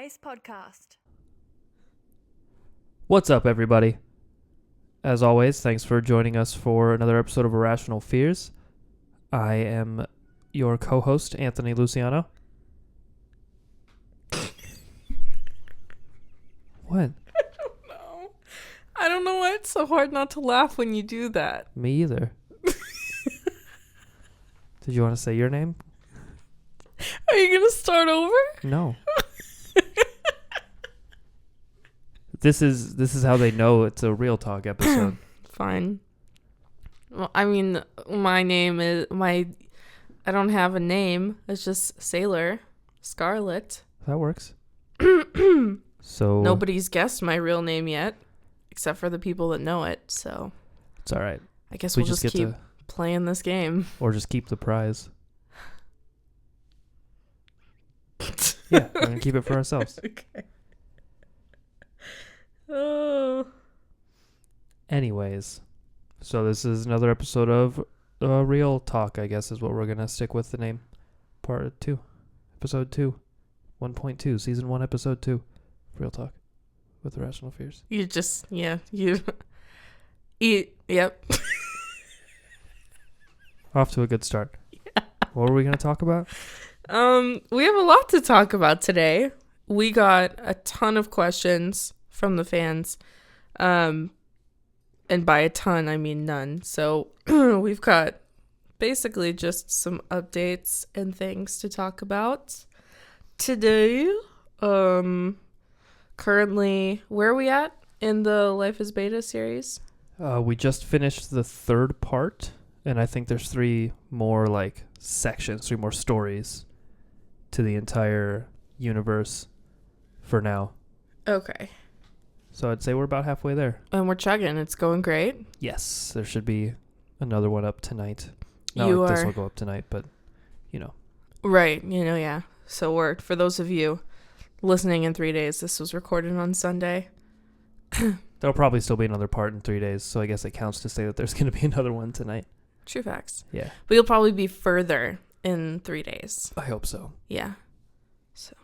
Nice podcast. What's up, everybody? As always, thanks for joining us for another episode of Irrational Fears. I am your co-host, Anthony Luciano. What? No. I don't know why it's so hard not to laugh when you do that. Me either. Did you want to say your name? Are you going to start over? No. This is how they know it's a real talk episode. Fine. Well, I mean, my name is I don't have a name. It's just Sailor Scarlet. That works. So Nobody's guessed my real name yet, except for the people that know it. So it's all right. I guess We we'll just get keep to, playing this game. or just keep the prize. Yeah, we're gonna keep it for ourselves. Okay. Oh. Anyways, so this is another episode of Real Talk, I guess is what we're going to stick with the name. Part 2. Episode 2. 1.2. Season 1, Episode 2. Real Talk with Irrational Fears. You just, yeah, you eat, yep. Off to a good start. Yeah. What were we going to talk about? We have a lot to talk about today. We got a ton of questions from the fans. And by a ton, I mean none. So we've got basically just some updates and things to talk about today. Currently, where are we at in the Life is Beta series? We just finished the third part, and I think there's 3 more sections, 3 more stories to the entire universe for now. Okay. So I'd say we're about halfway there. And we're chugging. It's going great. Yes, there should be another one up tonight. Not You like this are- will go up tonight, but Right. Yeah. So for those of you listening in 3 days, this was recorded on Sunday. there'll probably still be another part in 3 days. So I guess it counts to say that there's going to be another one tonight. True facts. Yeah, But you'll probably be further in 3 days. I hope so. Yeah. So,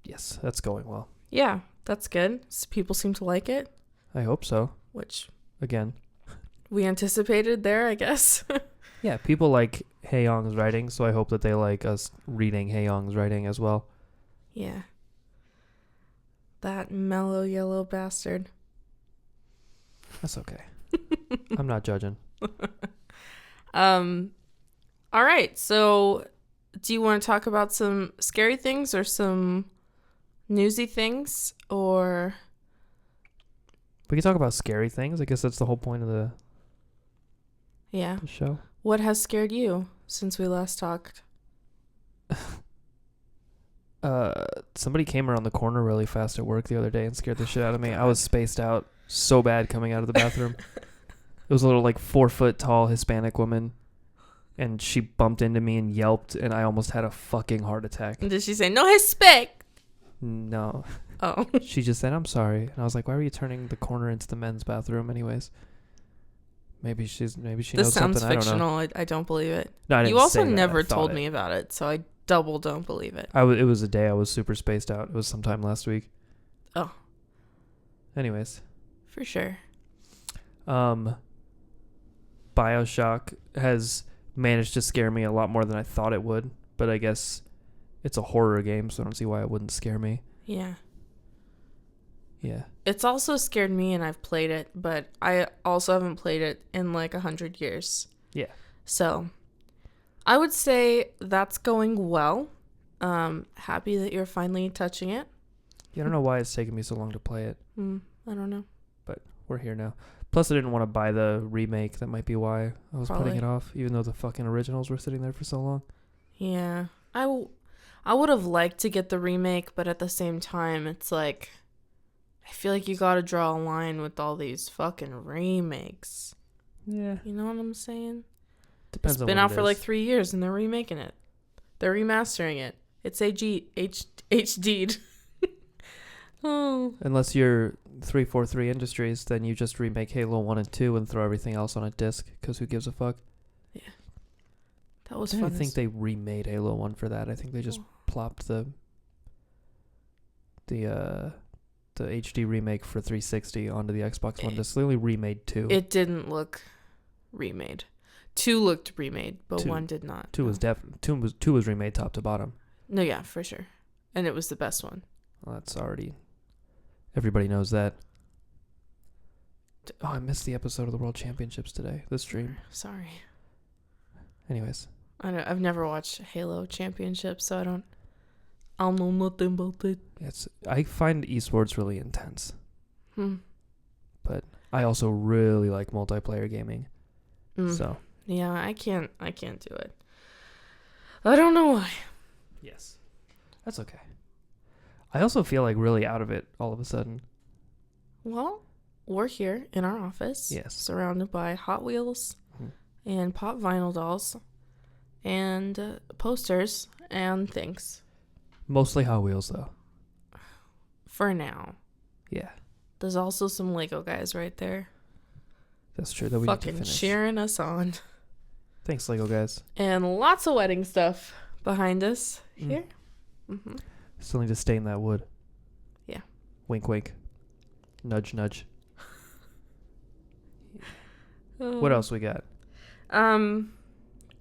Yes, that's going well. yeah, that's good. People seem to like it, I hope so. which Again, we anticipated there, I guess. yeah, people like Hae-young's writing, so I hope that they like us reading Hae-young's writing as well. Yeah. That mellow yellow bastard. That's okay. I'm not judging. All right. So, do you want to talk about some scary things or some newsy things, or We can talk about scary things. I guess that's the whole point of the yeah, show. what has scared you since we last talked? Somebody came around the corner really fast at work the other day and scared the shit out of me. I was spaced out so bad coming out of the bathroom. It was a little 4-foot tall Hispanic woman, and she bumped into me and yelped, and I almost had a fucking heart attack. Did she say no respect? No. Oh. She just said, "I'm sorry." And I was like, "Why were you turning the corner into the men's bathroom anyways?" Maybe she This knows sounds something. I don't know. fictional. I don't believe it. No, I didn't You also say that. I never thought told it. me about it, so I double don't believe it. It was a day I was super spaced out. It was sometime last week. Oh. Anyways. For sure. BioShock has managed to scare me a lot more than I thought it would, but I guess it's a horror game, so I don't see why it wouldn't scare me. Yeah. Yeah. It's also scared me, and I've played it, but I also haven't played it in 100 years. Yeah. So, I would say that's going well. Happy that you're finally touching it. Yeah, I don't know why it's taken me so long to play it. I don't know. But we're here now. Plus, I didn't want to buy the remake. That might be why I was putting Probably. it off, even though the fucking originals were sitting there for so long. Yeah. I would have liked to get the remake, but at the same time, it's I feel like you gotta draw a line with all these fucking remakes. Yeah. You know what I'm saying? Depends It's on been what out it for is. 3 years, and they're remaking it. They're remastering it. It's HD'd. Oh. Unless you're 343 Industries, then you just remake Halo 1 and 2 and throw everything else on a disc, because who gives a fuck? That was I fun. don't think they remade Halo 1 for that. I think they just plopped the the HD remake for 360 onto the Xbox One. This literally remade 2. It didn't look remade. 2 looked remade, but 2. 1 did not. 2 was definitely 2 was remade top to bottom. No, yeah, for sure. And it was the best one. Well, that's already, everybody knows that. Oh, I missed the episode of the World Championships today. The stream. Sorry. Anyways, I've never watched Halo Championships, so I don't know nothing about it. I find esports really intense. But I also really like multiplayer gaming. So yeah, I can't do it. I don't know why. Yes. That's okay. I also feel like really out of it all of a sudden. Well, we're here in our office. Yes. Surrounded by Hot Wheels and pop vinyl dolls and posters and things. Mostly Hot Wheels, though. For now. Yeah. There's also some Lego guys right there. That's true. That we fucking need to finish. cheering us on. Thanks, Lego guys. And lots of wedding stuff behind us here. Mm-hmm. Still need to stain that wood. Yeah. Wink, wink. Nudge, nudge. What else we got?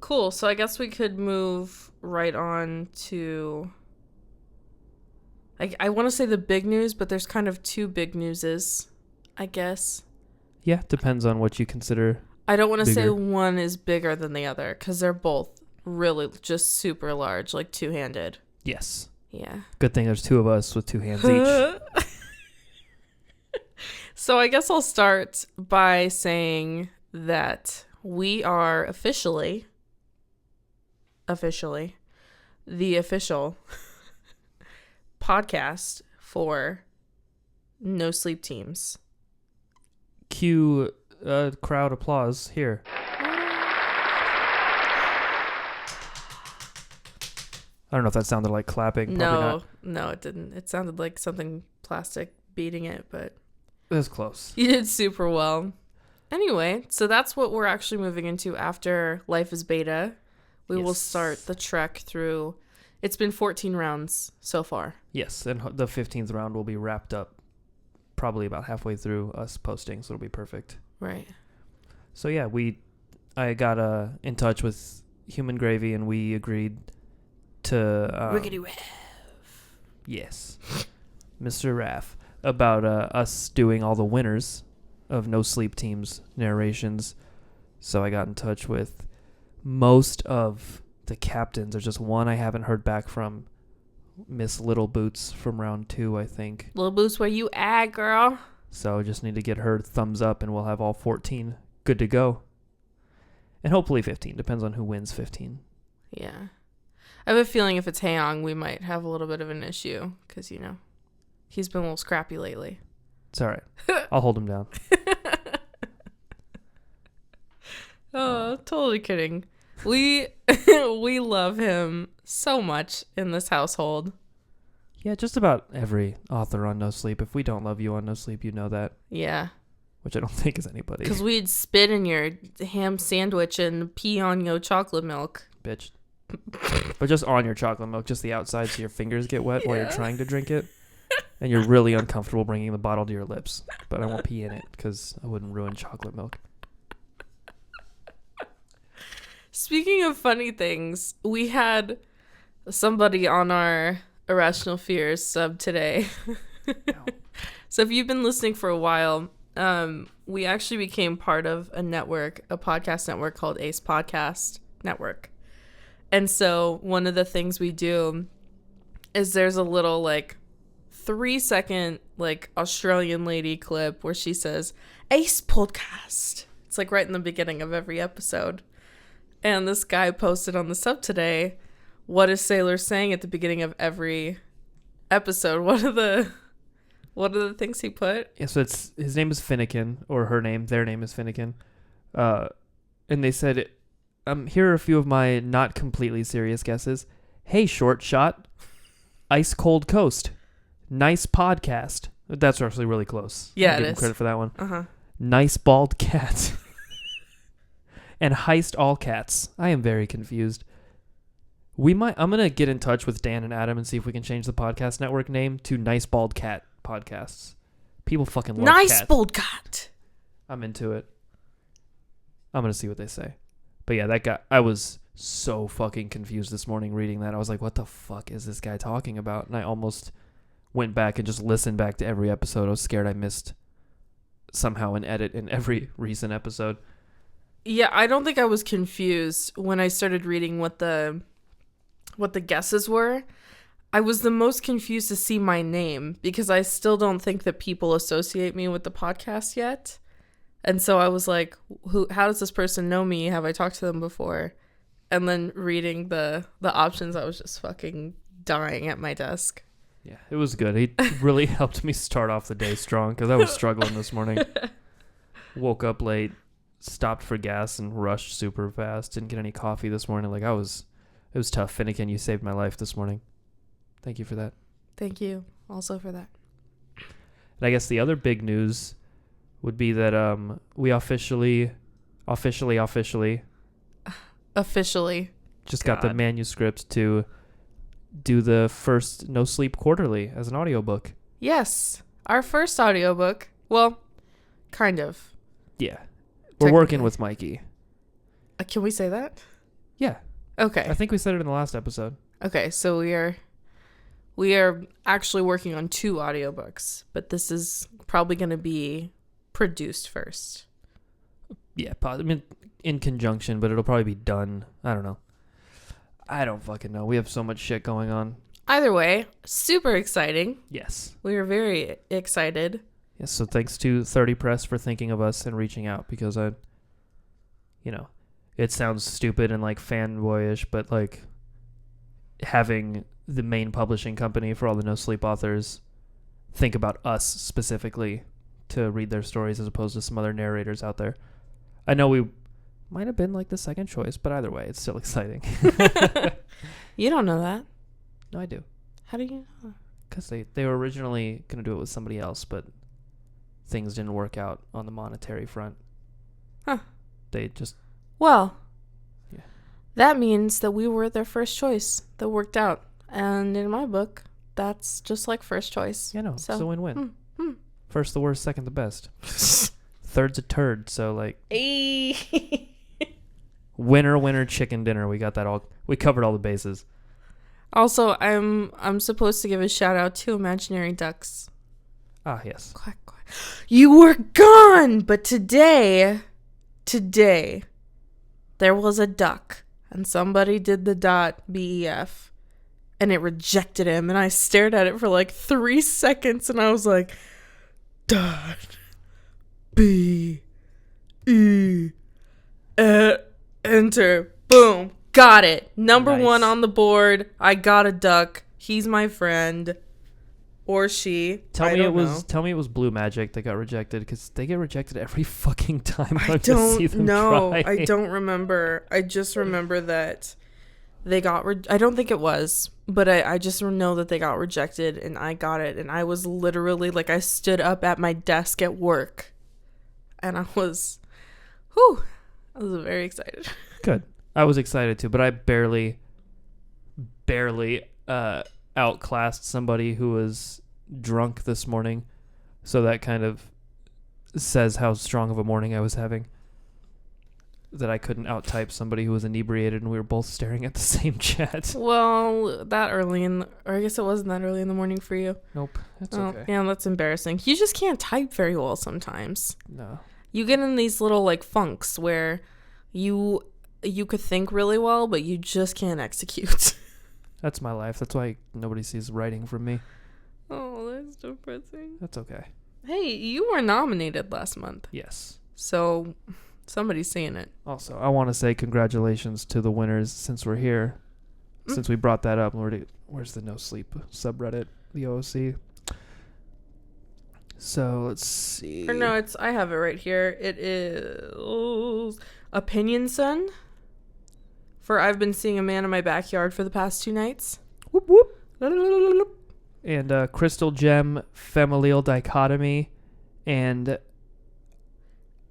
Cool. So I guess we could move right on to... I want to say the big news, but there's kind of two big newses, I guess. Yeah, depends on what you consider. I don't want to say one is bigger than the other because they're both really just super large, like two-handed. Yes. Yeah. Good thing there's two of us with two hands each. So I guess I'll start by saying that we are officially the official podcast for NoSleep Teams. Cue crowd applause here. I don't know if that sounded like clapping. No, it didn't. It sounded like something plastic beating it, but it was close. You did super well. Anyway, so that's what we're actually moving into after Life is Beta. We will start the trek through. It's been 14 rounds so far. Yes, and the 15th round will be wrapped up probably about halfway through us posting, so it'll be perfect. Right. So yeah, I got in touch with Human Gravy, and we agreed to Rickety Raff. Yes, Mr. Raff, about us doing all the winners of NoSleep Teams narrations. So I got in touch with most of the captains. There's just one I haven't heard back from, Miss Little Boots from round 2, I think. Little Boots, where you at, girl? So I just need to get her thumbs up, and we'll have all 14 good to go. And hopefully 15. Depends on who wins 15. Yeah. I have a feeling if it's Haeyoung, we might have a little bit of an issue. Because, he's been a little scrappy lately. It's all right. I'll hold him down. Oh, totally kidding. We love him so much in this household. Yeah, just about every author on NoSleep. If we don't love you on NoSleep, you know that. Yeah. Which I don't think is anybody. Because we'd spit in your ham sandwich and pee on your chocolate milk. Bitch. But just on your chocolate milk, just the outside so your fingers get wet while you're trying to drink it. And you're really uncomfortable bringing the bottle to your lips. But I won't pee in it because I wouldn't ruin chocolate milk. Speaking of funny things, we had somebody on our Irrational Fears sub today. So if you've been listening for a while, we actually became part of a podcast network called Ace Podcast Network. And so one of the things we do is there's a little 3-second Australian lady clip where she says, Ace Podcast. It's right in the beginning of every episode. And this guy posted on the sub today, what is Sailor saying at the beginning of every episode? What are the things he put? Yeah, so his name is Finnegan, or their name is Finnegan. And they said, here are a few of my not completely serious guesses. Hey, short shot. Ice cold coast. Nice podcast. That's actually really close. Yeah, I'll give it him is. credit for that one. Uh-huh. Nice bald cat. And heist all cats. I am very confused. I'm gonna get in touch with Dan and Adam and see if we can change the podcast network name to Nice Bald Cat Podcasts. People fucking love Nice cats. Bald Cat. I'm into it. I'm gonna see what they say. But yeah, that guy, I was so fucking confused this morning reading that. I was like, what the fuck is this guy talking about? And I almost went back and just listened back to every episode. I was scared I missed somehow an edit in every recent episode. Yeah, I don't think I was confused when I started reading what the guesses were. I was the most confused to see my name because I still don't think that people associate me with the podcast yet. And so I was like, how does this person know me? Have I talked to them before? And then reading the options, I was just fucking dying at my desk. Yeah, it was good. He really helped me start off the day strong because I was struggling this morning. Woke up late, stopped for gas, and rushed super fast. Didn't get any coffee this morning. It was tough. Finnegan, you saved my life this morning. Thank you for that. Thank you also for that. And I guess the other big news would be that we officially just got the manuscript to do the first No Sleep Quarterly as an audiobook. Yes, our first audiobook. Well, kind of. Yeah. We're working with Mikey. Can we say that? Yeah. Okay. I think we said it in the last episode. Okay, so we are actually working on 2 audiobooks, but this is probably going to be produced first. Yeah, I mean, in conjunction, but it'll probably be done. I don't know. I don't fucking know. We have so much shit going on. Either way, super exciting. Yes. We are very excited. Yes, so thanks to 30 Press for thinking of us and reaching out because it sounds stupid and like fanboyish, but like having the main publishing company for all the No Sleep authors think about us specifically to read their stories as opposed to some other narrators out there. I know we might have been like the second choice, but either way, it's still exciting. You don't know that. No, I do. How do you know? Because they were originally going to do it with somebody else, but things didn't work out on the monetary front. Huh. They just... Well, yeah. That means that we were their first choice that worked out. And in my book, that's just like first choice. Yeah, no, it's a win-win. First the worst, second the best. Third's a turd, so like... Hey. Winner, chicken dinner. We got that all... We covered all the bases. Also, I'm supposed to give a shout out to Imaginary Ducks. Ah, yes. Quack, quack. You were gone, but today, there was a duck, and somebody did the .bef, and it rejected him, and I stared at it for like 3 seconds, and I was like, .be, enter, boom, got it. Number Nice. 1 on the board. I got a duck. He's my friend. Or she. Tell me it was Blue Magic that got rejected because they get rejected every fucking time. I don't know. I don't remember. I just remember that they got. I don't think it was, but I just know that they got rejected, and I got it, and I was literally like, I stood up at my desk at work, and I was very excited. Good. I was excited too, but I barely outclassed somebody who was drunk this morning, so that kind of says how strong of a morning I was having, that I couldn't out-type somebody who was inebriated and we were both staring at the same chat. Well, that early or I guess it wasn't that early in the morning for you. Nope, that's okay. Yeah, that's embarrassing. You just can't type very well sometimes. No. You get in these little like funks where you could think really well, but you just can't execute. That's my life. That's why nobody sees writing from me. Oh, that's depressing. That's okay. Hey, you were nominated last month. Yes. So somebody's seeing it. Also, I want to say congratulations to the winners since we're here. Since we brought that up. Where's the No Sleep subreddit? The OOC. So, let's see. Or no, I have it right here. It is Opinion Son. For I've been seeing a man in my backyard for the past 2 nights. Whoop whoop. And Crystal Gem Familial Dichotomy and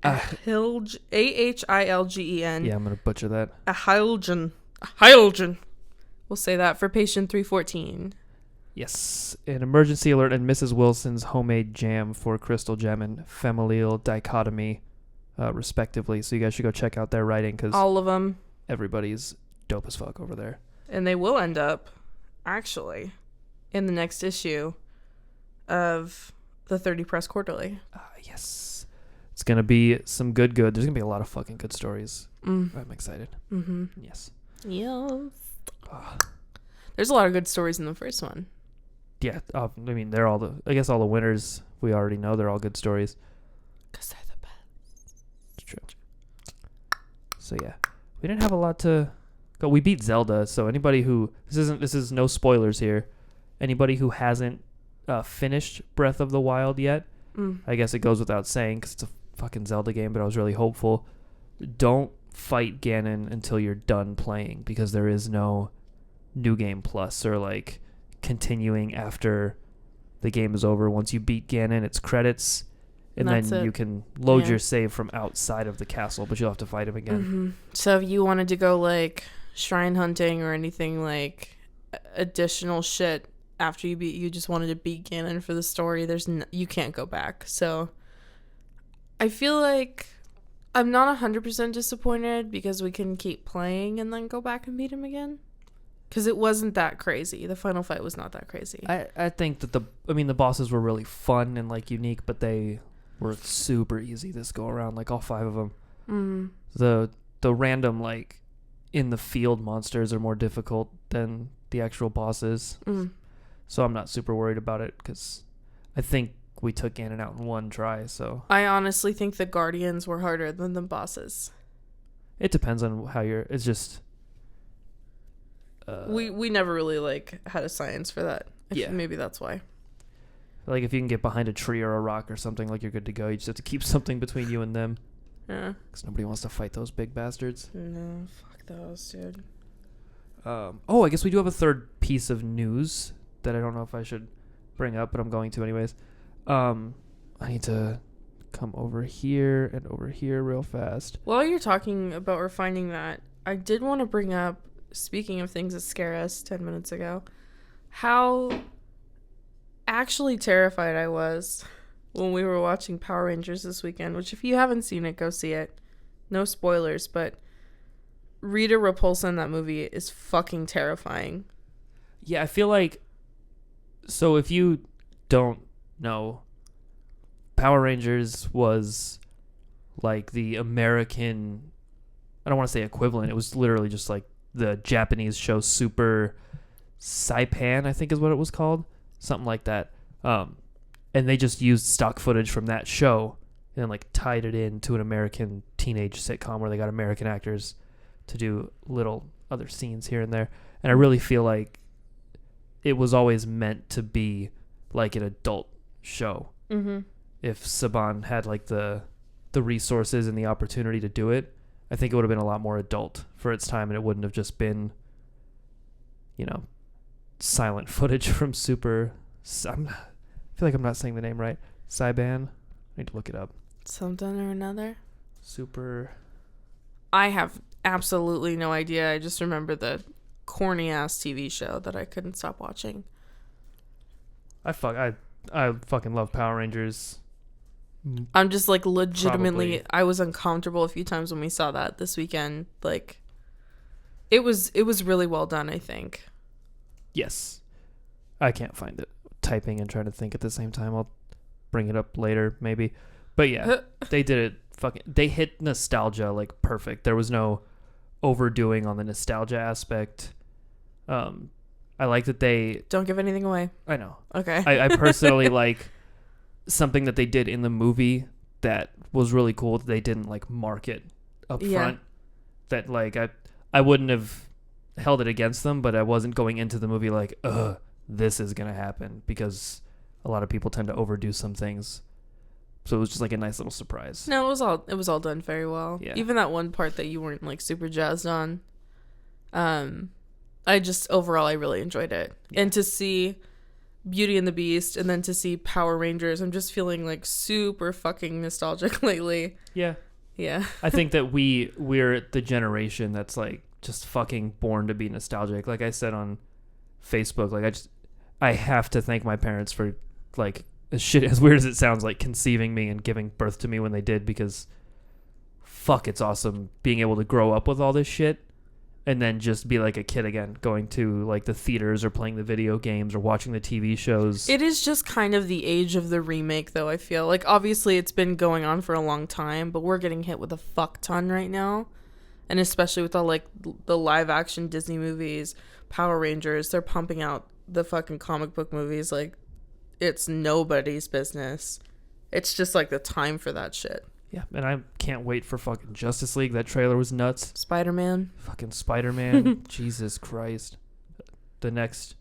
Ahilgen. Yeah, I'm gonna butcher that. Ahilgen. We'll say that for patient 314. Yes, an emergency alert and Mrs. Wilson's homemade jam for crystal gem and familial dichotomy, respectively. So you guys should go check out their writing because all of them. Everybody's dope as fuck over there. And they will end up, actually, in the next issue of the 30 Press Quarterly. Yes. It's going to be some good. There's going to be a lot of fucking good stories. I'm excited. Mm-hmm. Yes. There's a lot of good stories in the first one. Yeah. I mean, they're all I guess all the winners, we already know they're all good stories. Because they're the best. It's true. So, yeah. We didn't have a lot to go. We beat Zelda, so anybody who... This is no spoilers here. Anybody who hasn't finished Breath of the Wild yet, I guess it goes without saying because it's a fucking Zelda game, but I was really hopeful. Don't fight Ganon until you're done playing because there is no New Game Plus or like continuing after the game is over. Once you beat Ganon, it's credits, and then you can load your save from outside of the castle, but you'll have to fight him again. Mm-hmm. So if you wanted to go like shrine hunting or anything like additional shit after you just wanted to beat Ganon for the story, you can't go back. So I feel like I'm not 100% disappointed because we can keep playing and then go back and beat him again. Because it wasn't that crazy. The final fight was not that crazy. I think that the bosses were really fun and like unique, but they were super easy this go around, like all 5 of them. Mm-hmm. The random like in the field monsters are more difficult than the actual bosses. So I'm not super worried about it because I think we took Ganon out in one try. So I honestly think the Guardians were harder than the bosses. It depends on how you're... It's just... we never really like had a science for that. Maybe that's why. Like if you can get behind a tree or a rock or something, like you're good to go. You just have to keep something between you and them. Yeah. Because nobody wants to fight those big bastards. No, fuck those, dude. I guess we do have a third piece of news that I don't know if I should bring up, but I'm going to anyways. I need to come over here and over here real fast. While you're talking about refining that, I did want to bring up, speaking of things that scare us 10 minutes ago, how actually terrified I was when we were watching Power Rangers this weekend, which if you haven't seen it, go see it. No spoilers, but Rita Repulsa in that movie is fucking terrifying. Yeah, I feel like... So if you don't know, Power Rangers was like the American... I don't want to say equivalent. It was literally just like the Japanese show Super Saipan, I think is what it was called. Something like that. And they just used stock footage from that show and like tied it into an American teenage sitcom where they got American actors to do little other scenes here and there. And I really feel like it was always meant to be like an adult show. Mm-hmm. If Saban had like the resources and the opportunity to do it, I think it would have been a lot more adult for its time, and it wouldn't have just been, silent footage from Super... I feel like I'm not saying the name right. Saiban? I need to look it up. Something or another? Super... I have absolutely no idea. I just remember the corny-ass TV show that I couldn't stop watching. I fucking love Power Rangers. I'm just like legitimately... Probably. I was uncomfortable a few times when we saw that this weekend. Like, it was really well done, I think. Yes. I can't find it. Typing and trying to think at the same time. I'll bring it up later, maybe. But yeah, they did it they hit nostalgia like perfect. There was no overdoing on the nostalgia aspect. I like that they... Don't give anything away. I know. Okay. I personally like something that they did in the movie that was really cool that they didn't like market up front. That like I wouldn't have held it against them, but I wasn't going into the movie like, this is gonna happen, because a lot of people tend to overdo some things. So it was just like a nice little surprise. No, it was all done very well. Yeah. Even that one part that you weren't like super jazzed on. I really enjoyed it. Yeah. And to see Beauty and the Beast and then to see Power Rangers, I'm just feeling like super fucking nostalgic lately. Yeah. Yeah. I think that we're the generation that's like just fucking born to be nostalgic. Like I said on Facebook, like I have to thank my parents for, like, as weird as it sounds, like conceiving me and giving birth to me when they did, because fuck, it's awesome being able to grow up with all this shit and then just be like a kid again, going to like the theaters or playing the video games or watching the TV shows. It is just kind of the age of the remake, though. I feel like obviously it's been going on for a long time, but we're getting hit with a fuck ton right now. And especially with all like the live action Disney movies, Power Rangers, they're pumping out the fucking comic book movies like it's nobody's business. It's just like the time for that shit. Yeah, and I can't wait for fucking Justice League. That trailer was nuts. Spider-Man. Fucking Spider-Man. Jesus Christ. The next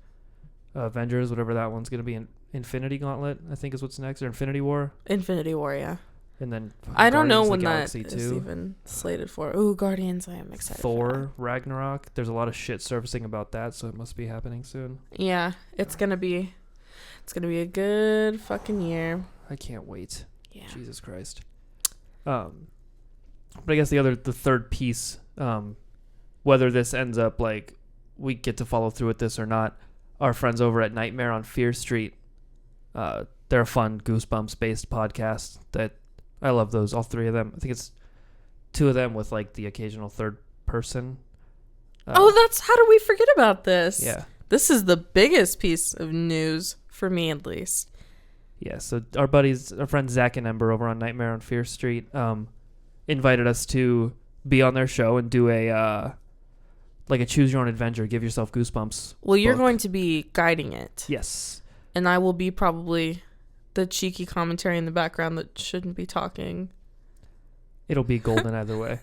Avengers, whatever that one's going to be, Infinity Gauntlet, I think is what's next, or Infinity War. Infinity War, yeah. And then I don't know when that is even slated for. Ooh, Guardians, I am excited Thor, for that. Ragnarok. There's a lot of shit surfacing about that, so it must be happening soon. Yeah, it's going to be a good fucking year. I can't wait. Yeah. Jesus Christ. But I guess the third piece, whether this ends up like we get to follow through with this or not, our friends over at Nightmare on Fear Street, they're a fun Goosebumps based podcast that I love those, all three of them. I think it's two of them with like the occasional third person. How do we forget about this? Yeah. This is the biggest piece of news for me, at least. Yeah, so our friends Zach and Ember over on Nightmare on Fear Street invited us to be on their show and do a choose your own adventure, give yourself goosebumps. Well, you're book. going to be guiding it. Yes. And I will be probably the cheeky commentary in the background that shouldn't be talking. It'll be golden either way.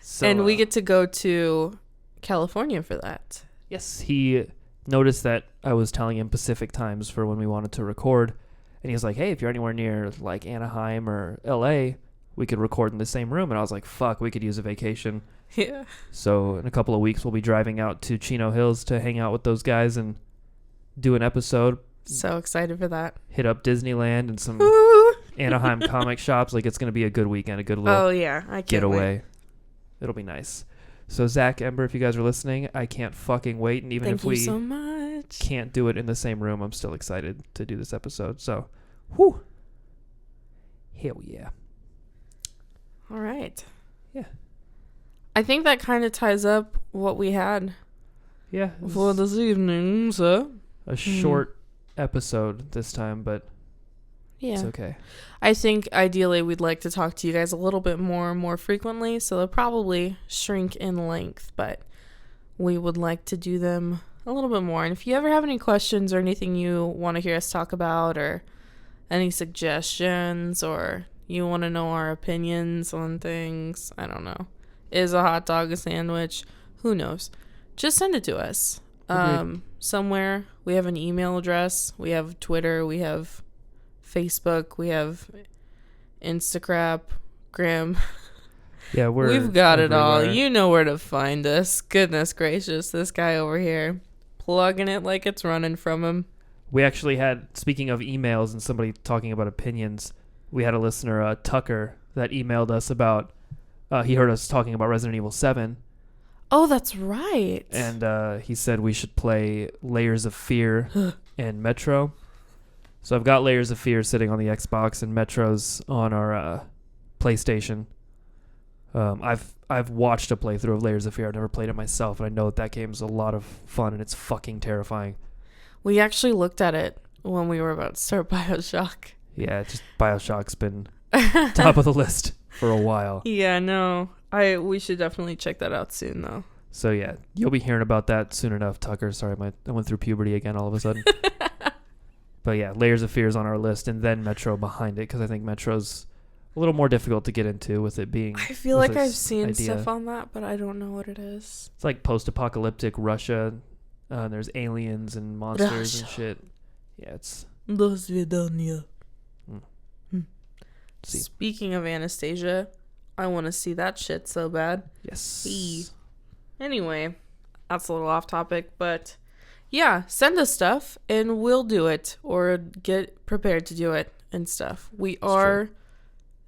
So, and we get to go to California for that. Yes, he noticed that I was telling him Pacific times for when we wanted to record, and he was like, hey, if you're anywhere near like Anaheim or LA, we could record in the same room. And I was like, fuck, we could use a vacation. Yeah. So in a couple of weeks we'll be driving out to Chino Hills to hang out with those guys and do an episode. So excited for that. Hit up Disneyland and some Woo! Anaheim comic shops. Like, it's gonna be a good weekend, a good little I can't getaway. wait. It'll be nice. So Zach, Ember, if you guys are listening, I can't fucking wait. And even Thank if we you so much. can't do it in the same room, I'm still excited to do this episode. So, whew. Hell yeah. All right. Yeah. I think that kind of ties up what we had Yeah. for this evening, so. A short episode this time, but Yeah. it's okay. I think ideally we'd like to talk to you guys a little bit more frequently, so they'll probably shrink in length, but we would like to do them a little bit more. And if you ever have any questions or anything you want to hear us talk about, or any suggestions, or you want to know our opinions on things, I don't know. Is a hot dog a sandwich? Who knows? Just send it to us. Somewhere. We have an email address. We have Twitter. We have Facebook. We have Instagram. Yeah, We've got it all. everywhere. You know where to find us. Goodness gracious, this guy over here plugging it like it's running from him. We actually had, speaking of emails and somebody talking about opinions, we had a listener, Tucker, that emailed us about, he heard us talking about Resident Evil 7. Oh, that's right. And he said we should play Layers of Fear and Metro. So I've got Layers of Fear sitting on the Xbox, and Metro's on our PlayStation. I've watched a playthrough of Layers of Fear. I've never played it myself, and I know that game's a lot of fun, and it's fucking terrifying. We actually looked at it when we were about to start BioShock. Yeah, just BioShock's been top of the list for a while. Yeah, no. We should definitely check that out soon, though. So yeah, you'll be hearing about that soon enough, Tucker. Sorry, I went through puberty again all of a sudden. But yeah, Layers of Fear is on our list, and then Metro behind it, because I think Metro's a little more difficult to get into with it being... I feel like I've seen stuff on that, but I don't know what it is. It's like post-apocalyptic Russia. There's aliens and monsters and shit. Yeah, it's... До свидания. See. Speaking of Anastasia, I want to see that shit so bad. Yes. Hey. Anyway, that's a little off topic, but yeah, send us stuff and we'll do it, or get prepared to do it and stuff. We are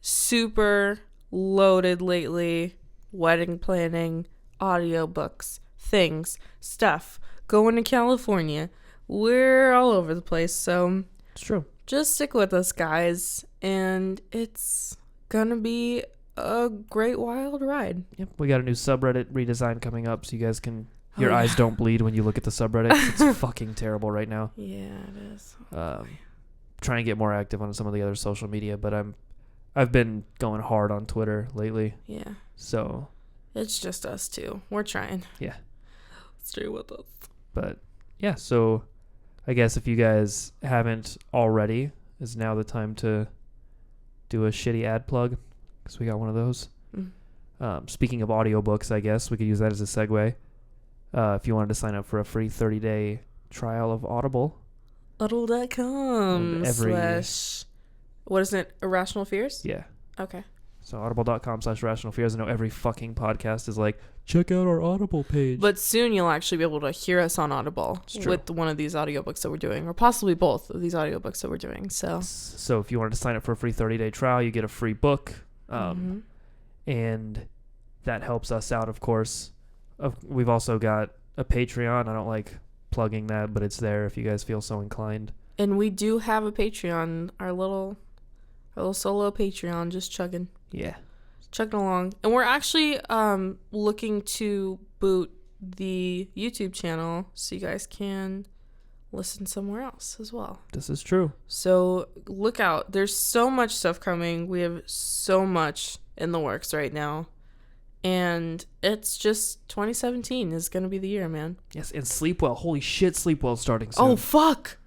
super loaded lately. Wedding planning, audiobooks, things, stuff, going to California. We're all over the place, so It's true. just stick with us, guys, and it's gonna be a great wild ride. Yep. We got a new subreddit redesign coming up, so you guys can. Your Oh, eyes yeah. don't bleed when you look at the subreddit. It's fucking terrible right now. Yeah, it is. Trying to get more active on some of the other social media, but I've been going hard on Twitter lately. Yeah, So, it's just us two. We're trying. yeah. Stay with us. But yeah, so I guess if you guys haven't already, is now the time to do a shitty ad plug, because we got one of those. Speaking of audiobooks, I guess we could use that as a segue. If you wanted to sign up for a free 30-day trial of Audible. Audible.com / what is it? Irrational Fears? Yeah. Okay. So audible.com/irrational fears. I know every fucking podcast is like, check out our Audible page. But soon you'll actually be able to hear us on Audible with one of these audiobooks that we're doing, or possibly both of these audiobooks that we're doing. So if you wanted to sign up for a free 30-day trial, you get a free book. And that helps us out, of course. We've also got a Patreon. I don't like plugging that, but it's there if you guys feel so inclined. And we do have a Patreon, our little solo Patreon, just chugging along. And we're actually looking to boot the YouTube channel so you guys can listen somewhere else as well. This is true. So look out. There's so much stuff coming. We have so much in the works right now. And it's just 2017 is going to be the year, man. Yes, and Sleepwell. Holy shit, Sleepwell's starting soon. Oh, fuck.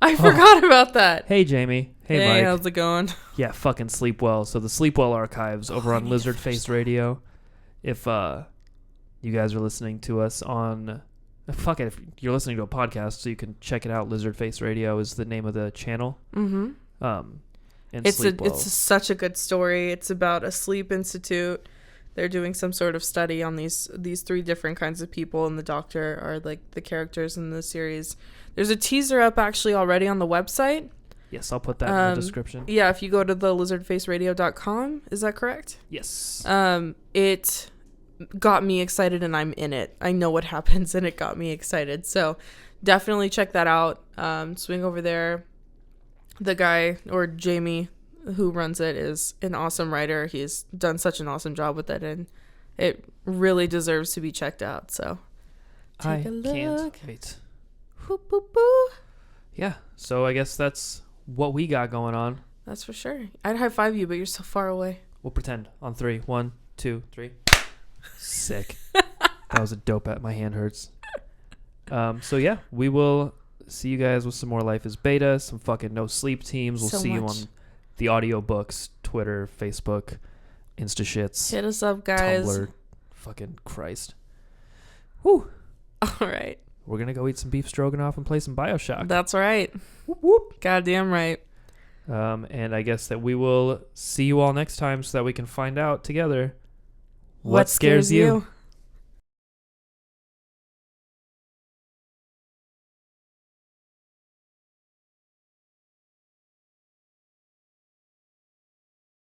I forgot about that. Hey, Jamie. Hey, Mike. How's it going? Yeah, fucking Sleepwell. So the Sleepwell archives over on Lizard Face Radio. If you guys are listening to us on... Fuck it, if you're listening to a podcast, so you can check it out. Lizard Face Radio is the name of the channel. Mm-hmm. And It's such a good story. It's about a sleep institute. They're doing some sort of study on these three different kinds of people, and the doctor are like the characters in the series. There's a teaser up actually already on the website. Yes, I'll put that in the description. Yeah, if you go to the lizardfaceradio.com, is that correct? Yes. It got me excited, and I'm in it. I know what happens, and it got me excited. So definitely check that out. Swing over there. The guy, or Jamie, who runs it, is an awesome writer. He's done such an awesome job with it, and it really deserves to be checked out. So take a look. Can't wait. Whoop, whoop, whoop. Yeah, so I guess that's what we got going on. That's for sure. I'd high five you, but you're so far away. We'll pretend on 3. 1, 2, 3. Sick. That was a dope at my hand hurts. So yeah, we will see you guys with some more Life is Beta, some fucking NoSleep Teams. We'll see you on the audiobooks, Twitter, Facebook, InstaShits. Hit us up, guys. Tumblr. Fucking Christ. Whew. All right. We're going to go eat some beef stroganoff and play some BioShock. That's right. Whoop, whoop. Goddamn right. And I guess that we will see you all next time so that we can find out together what scares you.